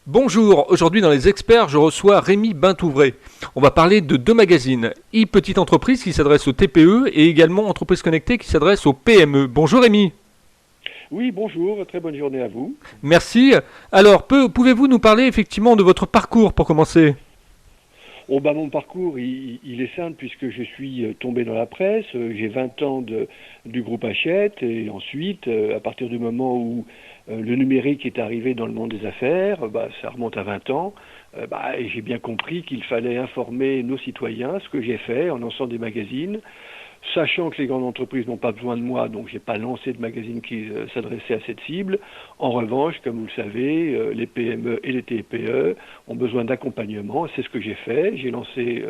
Bonjour, aujourd'hui dans les experts, je reçois Rémi Bintouvré. On va parler de deux magazines, e-petite entreprise qui s'adresse aux TPE et également Entreprise Connectée qui s'adresse aux PME. Bonjour Rémi. Oui, bonjour, très bonne journée à vous. Merci. Alors, pouvez-vous nous parler effectivement de votre parcours pour commencer? Mon parcours, il est simple puisque je suis tombé dans la presse. J'ai 20 ans du groupe Hachette et ensuite, à partir du moment où le numérique est arrivé dans le monde des affaires, ça remonte à 20 ans, et j'ai bien compris qu'il fallait informer nos citoyens, ce que j'ai fait en lançant des magazines. Sachant que les grandes entreprises n'ont pas besoin de moi, donc j'ai pas lancé de magazine qui s'adressait à cette cible. En revanche, comme vous le savez, les PME et les TPE ont besoin d'accompagnement. C'est ce que j'ai fait. J'ai lancé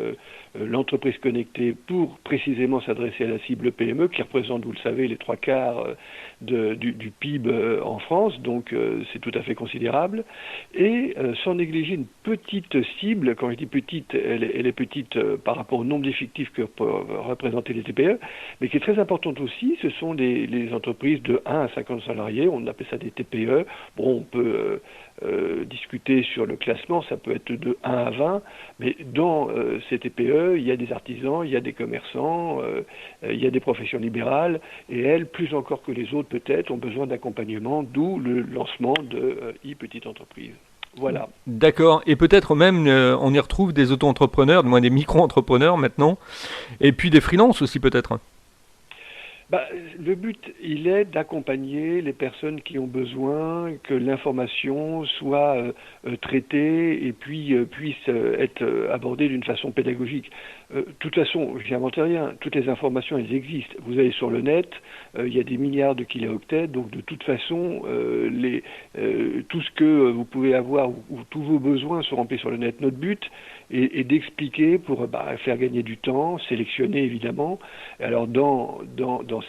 l'entreprise connectée pour précisément s'adresser à la cible PME, qui représente, vous le savez, les trois quarts du PIB en France. Donc c'est tout à fait considérable. Et sans négliger une petite cible, quand je dis petite, elle est petite par rapport au nombre d'effectifs que peuvent représenter les TPE, mais qui est très importante aussi, ce sont les entreprises de 1 à 50 salariés, on appelle ça des TPE. Bon, on peut discuter sur le classement, ça peut être de 1 à 20, mais dans ces TPE, il y a des artisans, il y a des commerçants, il y a des professions libérales, et elles, plus encore que les autres peut-être, ont besoin d'accompagnement, d'où le lancement de e-petite entreprise. Voilà. D'accord. Et peut-être même on y retrouve des auto-entrepreneurs, du moins des micro-entrepreneurs maintenant, et puis des freelances aussi peut-être. Le but, il est d'accompagner les personnes qui ont besoin que l'information soit traitée et puis puisse être abordée d'une façon pédagogique. De toute façon, je n'invente rien, toutes les informations, elles existent. Vous allez sur le net, il y a des milliards de kilooctets, donc de toute façon, tout ce que vous pouvez avoir ou tous vos besoins sont remplis sur le net. Notre but est d'expliquer pour faire gagner du temps, sélectionner évidemment. Alors dans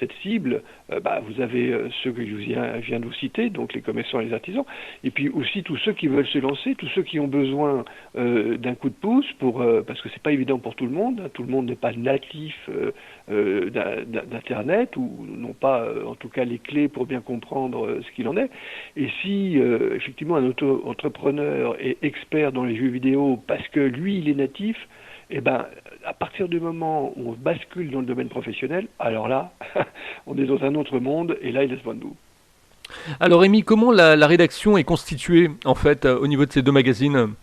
cette cible, vous avez ceux que je viens de vous citer, donc les commerçants et les artisans, et puis aussi tous ceux qui veulent se lancer, tous ceux qui ont besoin d'un coup de pouce parce que c'est pas évident pour tout le monde. Tout le monde n'est pas natif d'Internet ou n'ont pas en tout cas les clés pour bien comprendre ce qu'il en est. Et si effectivement un auto-entrepreneur est expert dans les jeux vidéo parce que lui il est natif, à partir du moment où on bascule dans le domaine professionnel, alors là, on est dans un autre monde et là, il a besoin de nous. Alors Rémi, comment la rédaction est constituée en fait au niveau de ces deux magazines?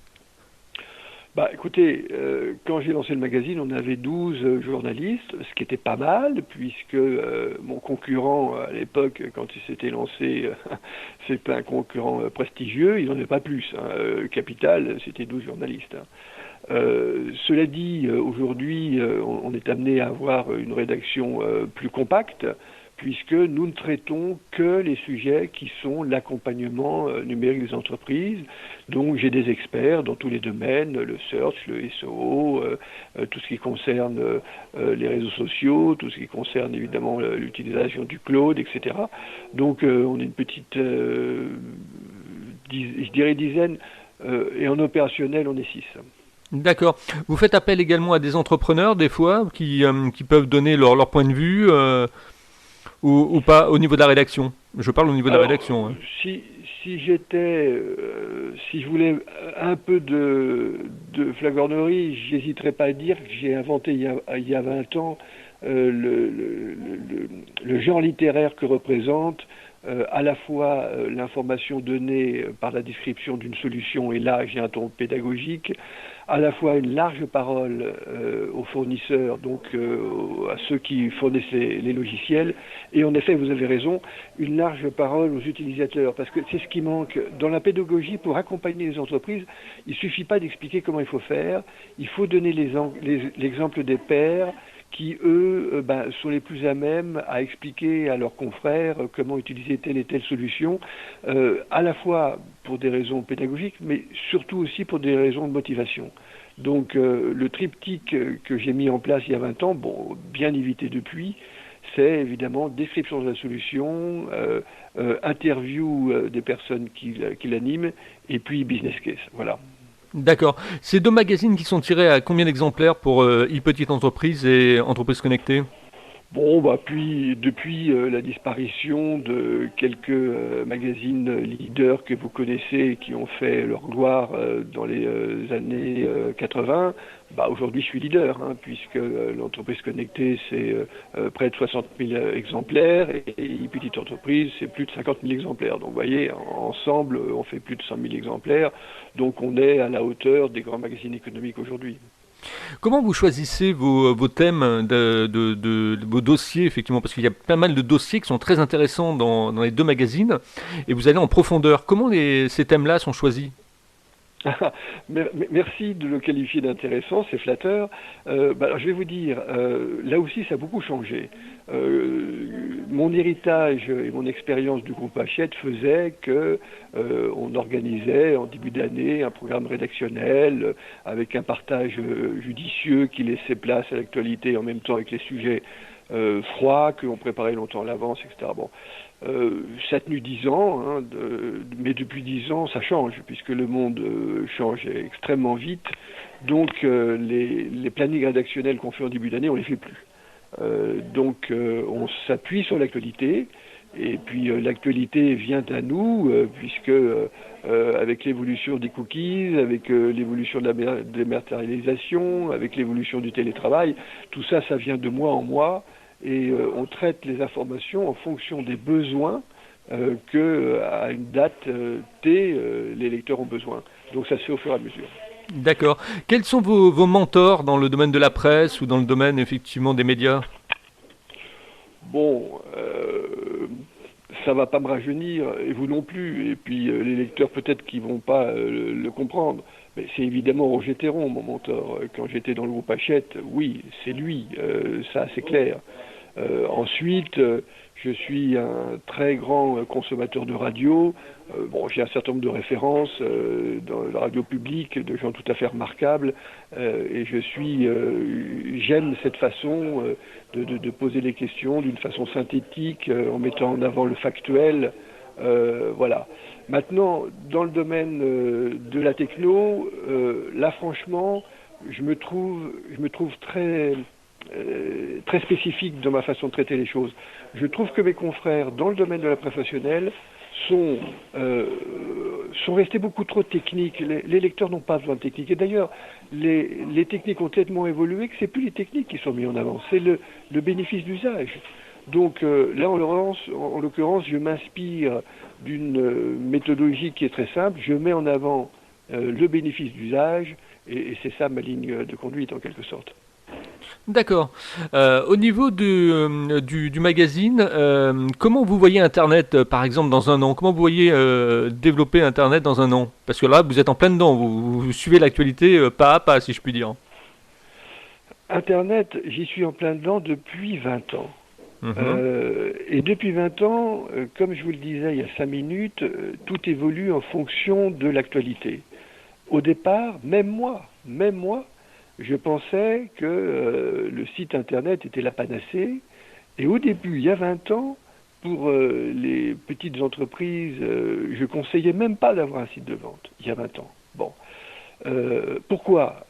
Écoutez, quand j'ai lancé le magazine, on avait 12 journalistes, ce qui était pas mal, puisque mon concurrent à l'époque, quand il s'était lancé, c'était un concurrent prestigieux, il n'en avait pas plus. Capital, c'était 12 journalistes. Cela dit, aujourd'hui, on est amené à avoir une rédaction plus compacte, puisque nous ne traitons que les sujets qui sont l'accompagnement numérique des entreprises. Donc j'ai des experts dans tous les domaines, le search, le SEO, tout ce qui concerne les réseaux sociaux, tout ce qui concerne évidemment l'utilisation du cloud, etc. Donc on est une petite, je dirais dizaine, et en opérationnel on est 6. D'accord. Vous faites appel également à des entrepreneurs des fois qui peuvent donner leur point de vue ou pas au niveau de la rédaction. Je parle au niveau de la Alors, rédaction. Hein. si si je voulais un peu de flagornerie, j'hésiterais pas à dire que j'ai inventé il y a 20 ans le genre littéraire que représente à la fois l'information donnée par la description d'une solution, et là j'ai un ton pédagogique, à la fois une large parole aux fournisseurs, donc à ceux qui fournissent les logiciels, et en effet, vous avez raison, une large parole aux utilisateurs, parce que c'est ce qui manque dans la pédagogie pour accompagner les entreprises. Il ne suffit pas d'expliquer comment il faut faire, il faut donner l'exemple des pairs qui, eux, sont les plus à même à expliquer à leurs confrères comment utiliser telle et telle solution, à la fois pour des raisons pédagogiques, mais surtout aussi pour des raisons de motivation. Donc le triptyque que j'ai mis en place il y a 20 ans, bon, bien évité depuis, c'est évidemment description de la solution, interview des personnes qui l'animent, et puis business case. Voilà. D'accord. Ces deux magazines qui sont tirés à combien d'exemplaires pour e-petite entreprise et entreprise connectée? Bon, bah puis depuis la disparition de quelques magazines leaders que vous connaissez qui ont fait leur gloire dans les années 80, bah aujourd'hui je suis leader, hein, puisque l'entreprise connectée c'est près de 60 000 exemplaires et petite entreprise c'est plus de 50 000 exemplaires. Donc vous voyez, ensemble on fait plus de 100 000 exemplaires, donc on est à la hauteur des grands magazines économiques aujourd'hui. Comment vous choisissez vos thèmes de vos dossiers, effectivement, parce qu'il y a pas mal de dossiers qui sont très intéressants dans les deux magazines, et vous allez en profondeur. Comment ces thèmes-là sont choisis? Merci de le qualifier d'intéressant, c'est flatteur. Alors, je vais vous dire, là aussi ça a beaucoup changé. Mon héritage et mon expérience du groupe Hachette faisait que on organisait en début d'année un programme rédactionnel avec un partage judicieux qui laissait place à l'actualité en même temps avec les sujets froids que l'on préparait longtemps à l'avance, etc. Bon. Ça a tenu 10 ans, hein, mais depuis 10 ans, ça change, puisque le monde change extrêmement vite. Donc, les plannings rédactionnels qu'on fait en début d'année, on les fait plus. On s'appuie sur l'actualité, et puis l'actualité vient à nous, puisque avec l'évolution des cookies, avec l'évolution de la dématérialisation, avec l'évolution du télétravail, tout ça, ça vient de mois en mois. Et on traite les informations en fonction des besoins qu'à une date T, les lecteurs ont besoin. Donc ça se fait au fur et à mesure. D'accord. Quels sont vos mentors dans le domaine de la presse ou dans le domaine, effectivement, des médias? Bon, ça va pas me rajeunir, et vous non plus. Et puis les lecteurs peut-être qui vont pas le comprendre. Mais c'est évidemment Roger Théron, mon mentor. Quand j'étais dans le groupe Hachette, oui, c'est lui, ça c'est clair. Ensuite, je suis un très grand consommateur de radio. Bon, j'ai un certain nombre de références dans la radio publique, de gens tout à fait remarquables. Et j'aime cette façon de poser les questions d'une façon synthétique, en mettant en avant le factuel. Voilà. Maintenant, dans le domaine de la techno, là franchement, je me trouve très spécifique dans ma façon de traiter les choses. Je trouve que mes confrères dans le domaine de la professionnelle sont restés beaucoup trop techniques. Les lecteurs n'ont pas besoin de technique. Et d'ailleurs, les techniques ont tellement évolué que c'est plus les techniques qui sont mises en avant, c'est le bénéfice d'usage. Donc là, en l'occurrence, je m'inspire d'une méthodologie qui est très simple. Je mets en avant le bénéfice d'usage et c'est ça ma ligne de conduite en quelque sorte. D'accord. Au niveau du magazine, comment vous voyez Internet, par exemple, dans un an? Comment vous voyez développer Internet dans un an? Parce que là, vous êtes en plein dedans, vous suivez l'actualité pas à pas, si je puis dire. Internet, j'y suis en plein dedans depuis 20 ans. Mhm. Et depuis 20 ans, comme je vous le disais il y a 5 minutes, tout évolue en fonction de l'actualité. Au départ, même moi, je pensais que le site internet était la panacée. Et au début, il y a 20 ans, pour les petites entreprises, je conseillais même pas d'avoir un site de vente, il y a 20 ans. Bon. Pourquoi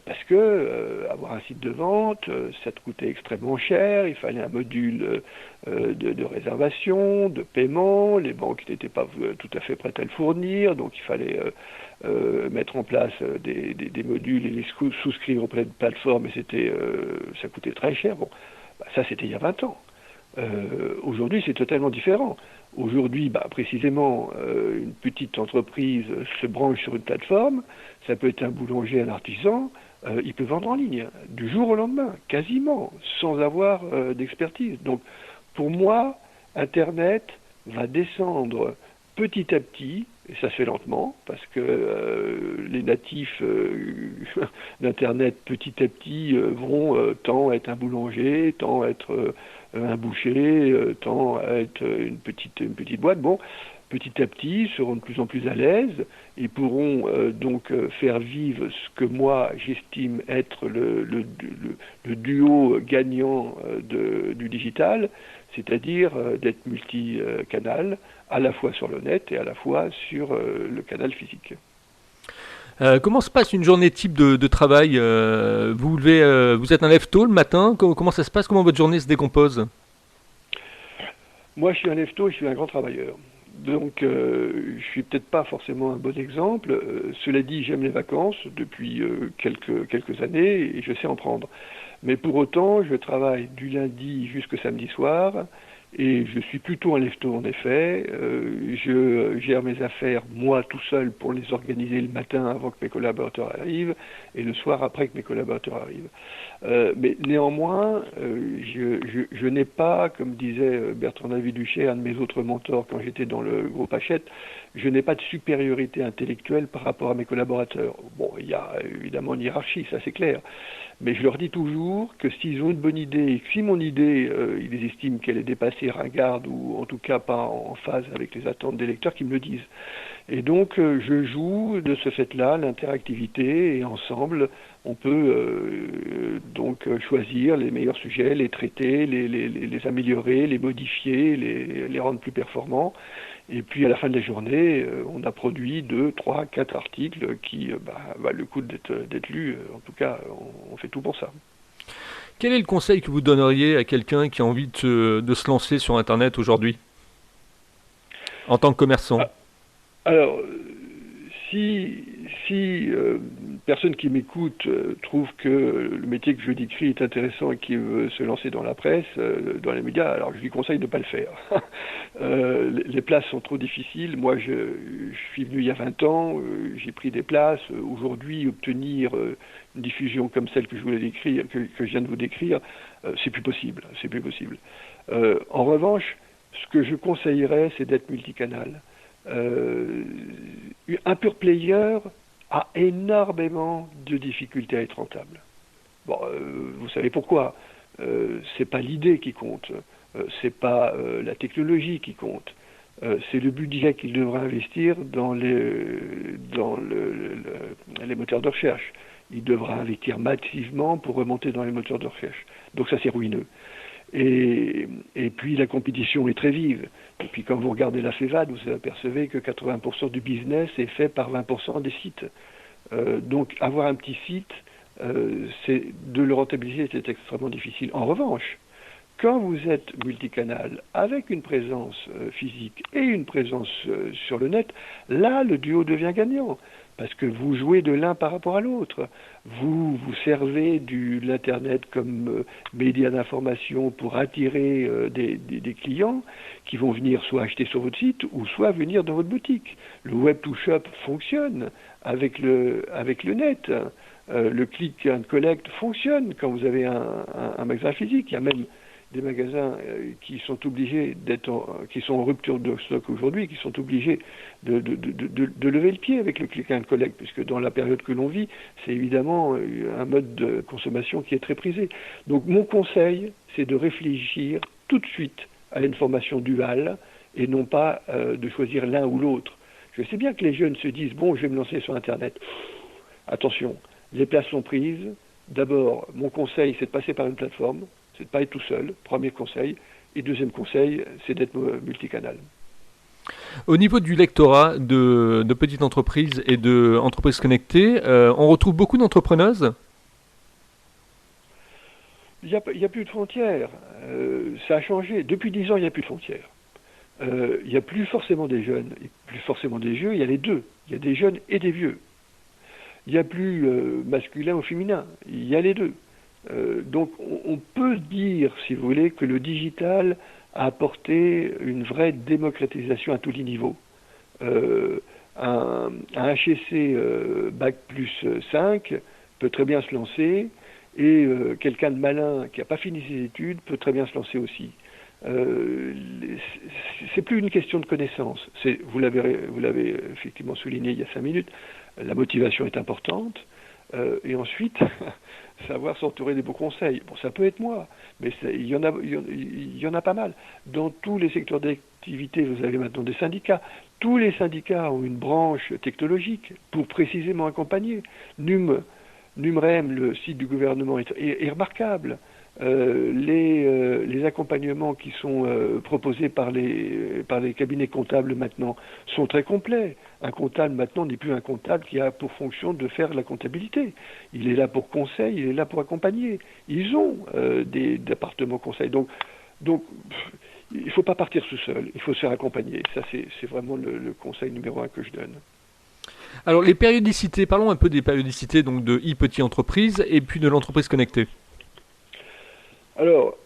Parce que avoir un site de vente, ça te coûtait extrêmement cher, il fallait un module de réservation, de paiement, les banques n'étaient pas tout à fait prêtes à le fournir, donc il fallait mettre en place des modules et les souscrire auprès de plateformes, et ça coûtait très cher. Bon, bah, ça c'était il y a 20 ans. Aujourd'hui, c'est totalement différent. Aujourd'hui, précisément, une petite entreprise se branche sur une plateforme, ça peut être un boulanger, un artisan, il peut vendre en ligne, du jour au lendemain, quasiment, sans avoir d'expertise. Donc, pour moi, Internet va descendre petit à petit, et ça se fait lentement, parce que les natifs d'Internet, petit à petit, vont tant être un boulanger, tant être un boucher, tant être une petite boîte. Bon, petit à petit, seront de plus en plus à l'aise et pourront faire vivre ce que moi j'estime être le duo gagnant du digital, c'est-à-dire d'être multicanal, à la fois sur le net et à la fois sur le canal physique. Comment se passe une journée type de travail? Vous êtes un lève tôt le matin? Comment ça se passe? Comment votre journée se décompose? Moi, je suis un lève-tôt, je suis un grand travailleur. Donc, je suis peut-être pas forcément un bon exemple. Cela dit, j'aime les vacances depuis quelques années et je sais en prendre. Mais pour autant, je travaille du lundi jusqu'au samedi soir et je suis plutôt un lève-tôt en effet. Je gère mes affaires moi tout seul pour les organiser le matin avant que mes collaborateurs arrivent et le soir après que mes collaborateurs arrivent. Mais néanmoins, je n'ai pas, comme disait Bertrand-David Duché, un de mes autres mentors quand j'étais dans le groupe Hachette, je n'ai pas de supériorité intellectuelle par rapport à mes collaborateurs. Bon, il y a évidemment une hiérarchie, ça c'est clair. Mais je leur dis toujours que s'ils ont une bonne idée, et que si mon idée, ils estiment qu'elle est dépassée, ringarde, ou en tout cas pas en phase avec les attentes des lecteurs, qu'ils me le disent. Et donc, je joue de ce fait-là l'interactivité, et ensemble, on peut donc choisir les meilleurs sujets, les traiter, les améliorer, les modifier, les rendre plus performants. Et puis à la fin de la journée, on a produit 2, 3, 4 articles qui valent le coup d'être lus. En tout cas, on fait tout pour ça. Quel est le conseil que vous donneriez à quelqu'un qui a envie de se lancer sur Internet aujourd'hui, en tant que commerçant? Ah, alors, si, si une personne qui m'écoute trouve que le métier que je décris est intéressant et qui veut se lancer dans la presse, dans les médias, alors je lui conseille de ne pas le faire. Les places sont trop difficiles. Moi, je suis venu il y a 20 ans, j'ai pris des places. Aujourd'hui, obtenir une diffusion comme celle que je voulais décrire, que je viens de vous décrire, c'est plus possible. C'est plus possible. En revanche, ce que je conseillerais, c'est d'être multicanal. Euh, un pure player a énormément de difficultés à être rentable. Bon, vous savez pourquoi. C'est pas l'idée qui compte, c'est pas la technologie qui compte, c'est le budget qu'il devra investir dans les moteurs de recherche. Il devra investir massivement pour remonter dans les moteurs de recherche. Donc ça c'est ruineux. Et puis la compétition est très vive. Et puis quand vous regardez la FEVAD, vous apercevez que 80% du business est fait par 20% des sites. Donc avoir un petit site, de le rentabiliser, c'est extrêmement difficile. En revanche, quand vous êtes multicanal, avec une présence physique et une présence sur le net, là, le duo devient gagnant. Parce que vous jouez de l'un par rapport à l'autre. Vous servez de l'Internet comme média d'information pour attirer des clients qui vont venir soit acheter sur votre site ou soit venir dans votre boutique. Le web to shop fonctionne avec le net. Le click and collect fonctionne quand vous avez un magasin physique. Il y a même des magasins qui sont obligés qui sont en rupture de stock aujourd'hui, qui sont obligés de lever le pied avec le click and collect, puisque dans la période que l'on vit, c'est évidemment un mode de consommation qui est très prisé. Donc mon conseil, c'est de réfléchir tout de suite à une formation duale et non pas de choisir l'un ou l'autre. Je sais bien que les jeunes se disent, bon, je vais me lancer sur Internet. Attention, les places sont prises. D'abord, mon conseil, c'est de passer par une plateforme, c'est de ne pas être tout seul, premier conseil. Et deuxième conseil, c'est d'être multicanal. Au niveau du lectorat de petites entreprises et de entreprises connectées, on retrouve beaucoup d'entrepreneuses. Il n'y a plus de frontières. Ça a changé. Depuis 10 ans, il n'y a plus de frontières. Il n'y a plus forcément des jeunes, et plus forcément des vieux, il y a les deux. Il y a des jeunes et des vieux. Il n'y a plus masculin ou féminin, il y a les deux. Donc on peut dire, si vous voulez, que le digital a apporté une vraie démocratisation à tous les niveaux. Un HSC Bac plus 5 peut très bien se lancer et quelqu'un de malin qui n'a pas fini ses études peut très bien se lancer aussi. C'est plus une question de connaissance. Vous l'avez effectivement souligné il y a 5 minutes. La motivation est importante. Et ensuite, savoir s'entourer des bons conseils. Bon, ça peut être moi, mais il y en a pas mal. Dans tous les secteurs d'activité, vous avez maintenant des syndicats. Tous les syndicats ont une branche technologique pour précisément accompagner. NUMREM, le site du gouvernement, est remarquable. Les accompagnements qui sont proposés par les cabinets comptables maintenant sont très complets. Un comptable maintenant n'est plus un comptable qui a pour fonction de faire la comptabilité. Il est là pour conseil, il est là pour accompagner. Ils ont des départements conseils. Donc il ne faut pas partir tout seul, il faut se faire accompagner. Ça, c'est vraiment le conseil numéro 1 que je donne. Alors les périodicités, parlons un peu des périodicités donc de e-petite entreprise et puis de l'entreprise connectée. Alors,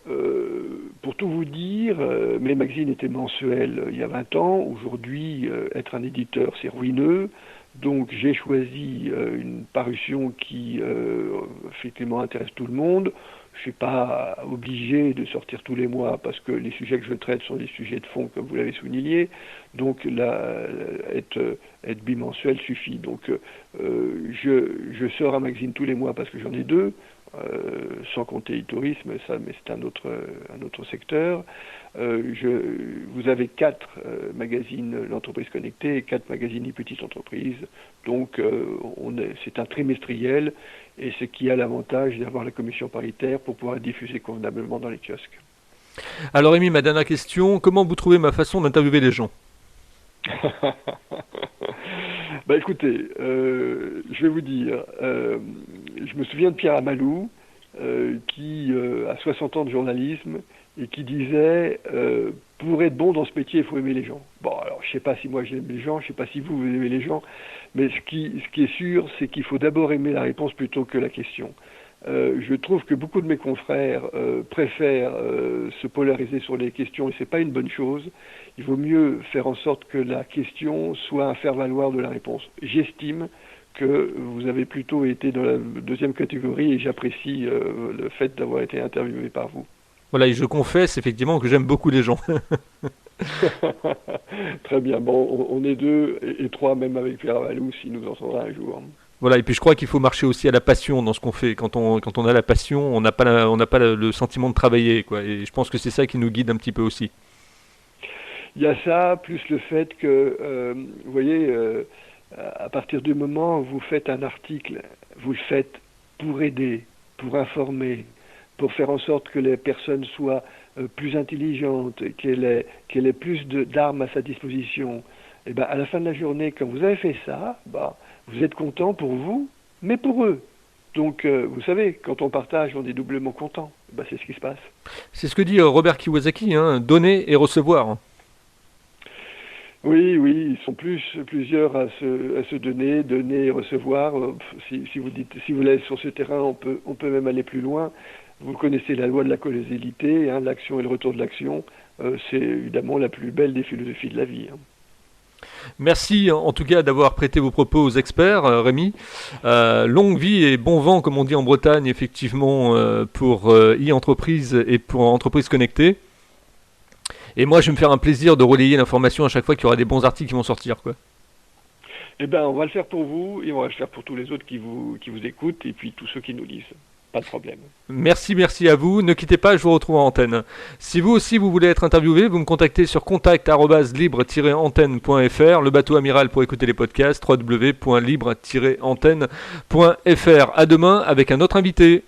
pour tout vous dire, mes magazines étaient mensuels il y a 20 ans. Aujourd'hui, être un éditeur, c'est ruineux. Donc, j'ai choisi une parution qui, effectivement, intéresse tout le monde. Je ne suis pas obligé de sortir tous les mois parce que les sujets que je traite sont des sujets de fond, comme vous l'avez souligné. Donc, être bimensuel suffit. Donc, je sors un magazine tous les mois parce que j'en ai 2. Sans compter le tourisme, mais c'est un autre secteur. Vous avez 4 magazines l'entreprise connectée et 4 magazines e-petite entreprise. Donc c'est un trimestriel et ce qui a l'avantage d'avoir la commission paritaire pour pouvoir diffuser convenablement dans les kiosques. Alors Rémi, ma dernière question, comment vous trouvez ma façon d'interviewer les gens? Bah écoutez, je vais vous dire, je me souviens de Pierre Amalou, qui a 60 ans de journalisme et qui disait pour être bon dans ce métier, il faut aimer les gens. Bon, alors je sais pas si moi j'aime les gens, je sais pas si vous aimez les gens, mais ce qui est sûr, c'est qu'il faut d'abord aimer la réponse plutôt que la question. Je trouve que beaucoup de mes confrères préfèrent se polariser sur les questions et c'est pas une bonne chose. Il vaut mieux faire en sorte que la question soit un faire-valoir de la réponse. J'estime que vous avez plutôt été dans la deuxième catégorie et j'apprécie le fait d'avoir été interviewé par vous. Voilà, et je confesse effectivement que j'aime beaucoup les gens. Très bien. Bon, on est 2 et 3 même avec Pierre Amalou s'il nous entendra un jour. Voilà, et puis je crois qu'il faut marcher aussi à la passion dans ce qu'on fait. Quand on a la passion, on n'a pas le sentiment de travailler, quoi. Et je pense que c'est ça qui nous guide un petit peu aussi. Il y a ça, plus le fait que, vous voyez, à partir du moment où vous faites un article, vous le faites pour aider, pour informer, pour faire en sorte que les personnes soient plus intelligentes, qu'elle ait plus d'armes à sa disposition. Et ben, à la fin de la journée, quand vous avez fait ça, vous êtes content pour vous, mais pour eux. Donc, vous savez, quand on partage, on est doublement content. C'est ce qui se passe. C'est ce que dit Robert Kiyosaki, hein, donner et recevoir. Oui, ils sont plusieurs à se donner et recevoir. Si vous allez sur ce terrain, on peut même aller plus loin. Vous connaissez la loi de la causalité, hein, l'action et le retour de l'action. C'est évidemment la plus belle des philosophies de la vie. Hein. Merci en tout cas d'avoir prêté vos propos aux experts, Rémi. Longue vie et bon vent, comme on dit en Bretagne, effectivement, pour e-entreprise et pour entreprise connectée. Et moi, je vais me faire un plaisir de relayer l'information à chaque fois qu'il y aura des bons articles qui vont sortir, quoi. Eh bien, on va le faire pour vous et on va le faire pour tous les autres qui vous écoutent et puis tous ceux qui nous lisent. Pas de problème. Merci à vous. Ne quittez pas, je vous retrouve en antenne. Si vous aussi vous voulez être interviewé, vous me contactez sur contact@libre-antenne.fr, le bateau amiral pour écouter les podcasts, www.libre-antenne.fr. À demain avec un autre invité.